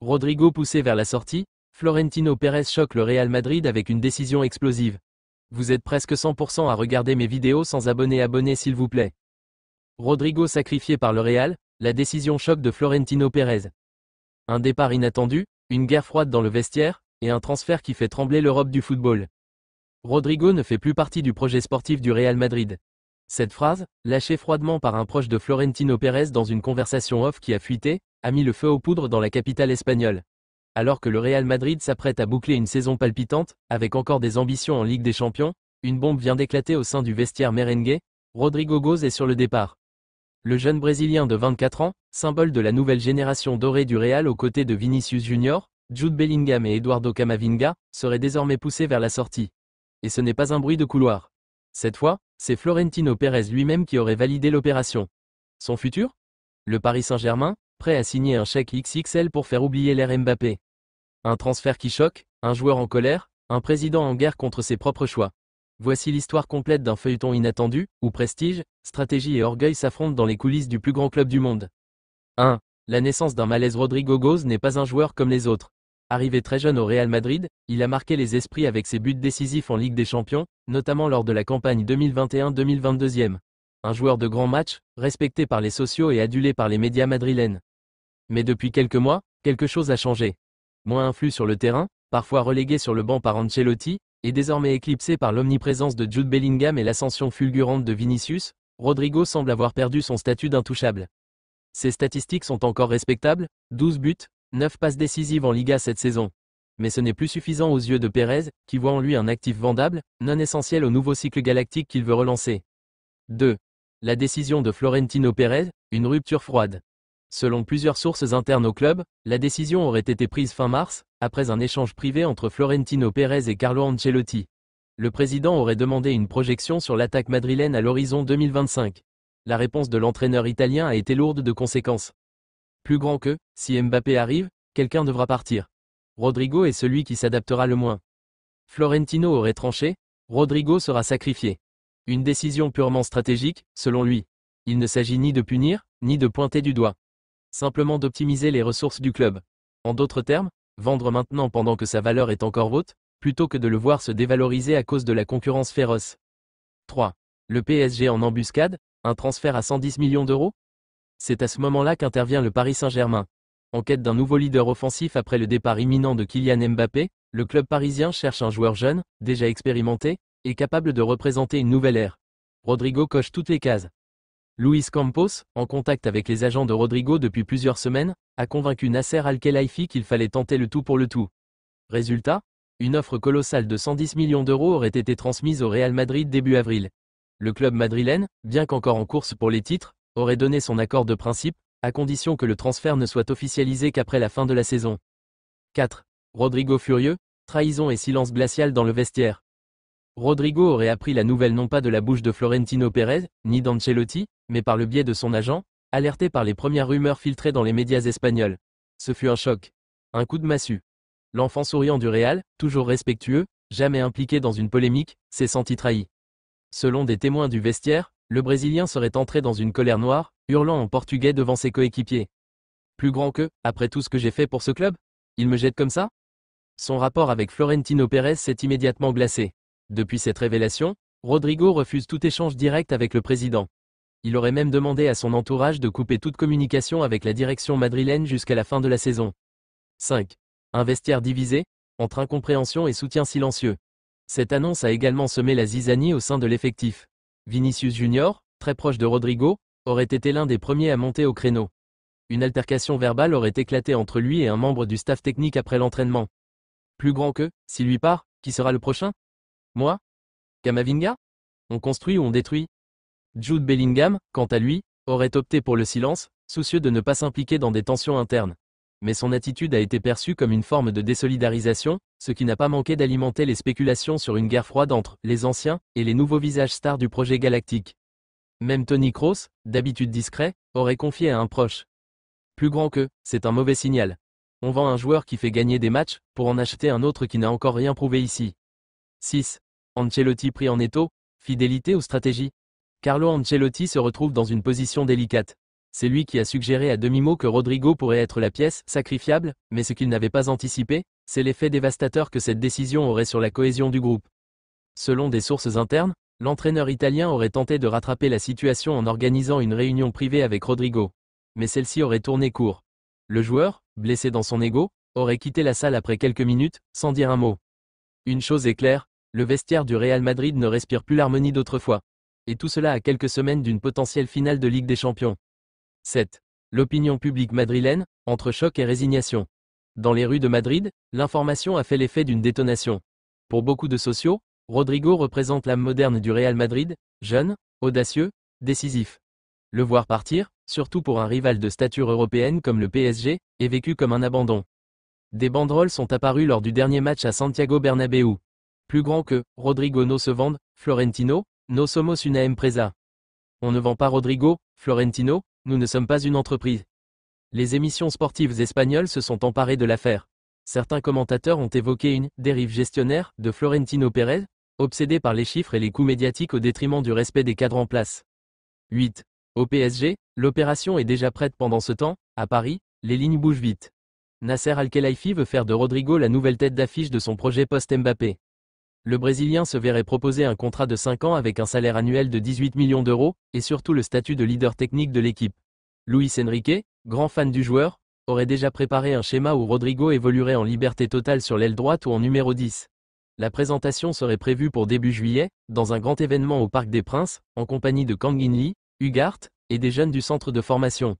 Rodrigo poussé vers la sortie, Florentino Pérez choque le Real Madrid avec une décision explosive. Vous êtes presque 100% à regarder mes vidéos sans abonner s'il vous plaît. Rodrigo sacrifié par le Real, la décision choc de Florentino Pérez. Un départ inattendu, une guerre froide dans le vestiaire, et un transfert qui fait trembler l'Europe du football. Rodrigo ne fait plus partie du projet sportif du Real Madrid. Cette phrase, lâchée froidement par un proche de Florentino Pérez dans une conversation off qui a fuité, a mis le feu aux poudres dans la capitale espagnole. Alors que le Real Madrid s'apprête à boucler une saison palpitante, avec encore des ambitions en Ligue des Champions, une bombe vient d'éclater au sein du vestiaire merengue. Rodrigo Goes est sur le départ. Le jeune Brésilien de 24 ans, symbole de la nouvelle génération dorée du Real aux côtés de Vinicius Junior, Jude Bellingham et Eduardo Camavinga, serait désormais poussé vers la sortie. Et ce n'est pas un bruit de couloir. Cette fois, c'est Florentino Pérez lui-même qui aurait validé l'opération. Son futur ? Le Paris Saint-Germain, prêt à signer un chèque XXL pour faire oublier l'ère Mbappé. Un transfert qui choque, un joueur en colère, un président en guerre contre ses propres choix. Voici l'histoire complète d'un feuilleton inattendu, où prestige, stratégie et orgueil s'affrontent dans les coulisses du plus grand club du monde. 1. La naissance d'un malaise. Rodrigo Goes n'est pas un joueur comme les autres. Arrivé très jeune au Real Madrid, il a marqué les esprits avec ses buts décisifs en Ligue des Champions, notamment lors de la campagne 2021-2022. Un joueur de grands matchs, respecté par les sociaux et adulé par les médias madrilènes. Mais depuis quelques mois, quelque chose a changé. Moins influx sur le terrain, parfois relégué sur le banc par Ancelotti, et désormais éclipsé par l'omniprésence de Jude Bellingham et l'ascension fulgurante de Vinicius, Rodrigo semble avoir perdu son statut d'intouchable. Ses statistiques sont encore respectables, 12 buts, 9 passes décisives en Liga cette saison. Mais ce n'est plus suffisant aux yeux de Pérez, qui voit en lui un actif vendable, non essentiel au nouveau cycle galactique qu'il veut relancer. 2. La décision de Florentino Pérez, une rupture froide. Selon plusieurs sources internes au club, la décision aurait été prise fin mars, après un échange privé entre Florentino Pérez et Carlo Ancelotti. Le président aurait demandé une projection sur l'attaque madrilène à l'horizon 2025. La réponse de l'entraîneur italien a été lourde de conséquences. Plus grand que, si Mbappé arrive, quelqu'un devra partir. Rodrigo est celui qui s'adaptera le moins. Florentino aurait tranché, Rodrigo sera sacrifié. Une décision purement stratégique, selon lui. Il ne s'agit ni de punir, ni de pointer du doigt. Simplement d'optimiser les ressources du club. En d'autres termes, vendre maintenant pendant que sa valeur est encore haute, plutôt que de le voir se dévaloriser à cause de la concurrence féroce. 3. Le PSG en embuscade, un transfert à 110 millions d'euros ? C'est à ce moment-là qu'intervient le Paris Saint-Germain. En quête d'un nouveau leader offensif après le départ imminent de Kylian Mbappé, le club parisien cherche un joueur jeune, déjà expérimenté, et capable de représenter une nouvelle ère. Rodrigo coche toutes les cases. Luis Campos, en contact avec les agents de Rodrigo depuis plusieurs semaines, a convaincu Nasser Al-Khelaifi qu'il fallait tenter le tout pour le tout. Résultat, une offre colossale de 110 millions d'euros aurait été transmise au Real Madrid début avril. Le club madrilène, bien qu'encore en course pour les titres, aurait donné son accord de principe, à condition que le transfert ne soit officialisé qu'après la fin de la saison. 4. Rodrigo furieux, trahison et silence glacial dans le vestiaire. Rodrigo aurait appris la nouvelle non pas de la bouche de Florentino Pérez, ni d'Ancelotti, mais par le biais de son agent, alerté par les premières rumeurs filtrées dans les médias espagnols. Ce fut un choc. Un coup de massue. L'enfant souriant du Real, toujours respectueux, jamais impliqué dans une polémique, s'est senti trahi. Selon des témoins du vestiaire, le Brésilien serait entré dans une colère noire, hurlant en portugais devant ses coéquipiers. Plus grand que, après tout ce que j'ai fait pour ce club ? Il me jette comme ça ? Son rapport avec Florentino Pérez s'est immédiatement glacé. Depuis cette révélation, Rodrigo refuse tout échange direct avec le président. Il aurait même demandé à son entourage de couper toute communication avec la direction madrilène jusqu'à la fin de la saison. 5. Un vestiaire divisé, entre incompréhension et soutien silencieux. Cette annonce a également semé la zizanie au sein de l'effectif. Vinicius Junior, très proche de Rodrigo, aurait été l'un des premiers à monter au créneau. Une altercation verbale aurait éclaté entre lui et un membre du staff technique après l'entraînement. Plus grand que, s'il lui part, qui sera le prochain ? Moi ? Camavinga ? On construit ou on détruit ? Jude Bellingham, quant à lui, aurait opté pour le silence, soucieux de ne pas s'impliquer dans des tensions internes. Mais son attitude a été perçue comme une forme de désolidarisation, ce qui n'a pas manqué d'alimenter les spéculations sur une guerre froide entre les anciens et les nouveaux visages stars du projet galactique. Même Toni Kroos, d'habitude discret, aurait confié à un proche. Plus grand que, c'est un mauvais signal. On vend un joueur qui fait gagner des matchs, pour en acheter un autre qui n'a encore rien prouvé ici. 6. Ancelotti pris en étau, fidélité ou stratégie ? Carlo Ancelotti se retrouve dans une position délicate. C'est lui qui a suggéré à demi-mot que Rodrigo pourrait être la pièce sacrifiable, mais ce qu'il n'avait pas anticipé, c'est l'effet dévastateur que cette décision aurait sur la cohésion du groupe. Selon des sources internes, l'entraîneur italien aurait tenté de rattraper la situation en organisant une réunion privée avec Rodrigo. Mais celle-ci aurait tourné court. Le joueur, blessé dans son ego, aurait quitté la salle après quelques minutes, sans dire un mot. Une chose est claire, le vestiaire du Real Madrid ne respire plus l'harmonie d'autrefois. Et tout cela à quelques semaines d'une potentielle finale de Ligue des Champions. 7. L'opinion publique madrilène, entre choc et résignation. Dans les rues de Madrid, l'information a fait l'effet d'une détonation. Pour beaucoup de sociaux, Rodrigo représente l'âme moderne du Real Madrid, jeune, audacieux, décisif. Le voir partir, surtout pour un rival de stature européenne comme le PSG, est vécu comme un abandon. Des banderoles sont apparues lors du dernier match à Santiago Bernabéu. Plus grand que « Rodrigo no se vende, Florentino, no somos una empresa ». On ne vend pas Rodrigo, Florentino, nous ne sommes pas une entreprise. Les émissions sportives espagnoles se sont emparées de l'affaire. Certains commentateurs ont évoqué une « dérive gestionnaire » de Florentino Pérez, obsédé par les chiffres et les coûts médiatiques au détriment du respect des cadres en place. 8. Au PSG, l'opération est déjà prête pendant ce temps, à Paris, les lignes bougent vite. Nasser Al-Khelaifi veut faire de Rodrigo la nouvelle tête d'affiche de son projet post-Mbappé. Le Brésilien se verrait proposer un contrat de 5 ans avec un salaire annuel de 18 millions d'euros, et surtout le statut de leader technique de l'équipe. Luis Enrique, grand fan du joueur, aurait déjà préparé un schéma où Rodrigo évoluerait en liberté totale sur l'aile droite ou en numéro 10. La présentation serait prévue pour début juillet, dans un grand événement au Parc des Princes, en compagnie de Kang In Lee, Ugarte, et des jeunes du centre de formation.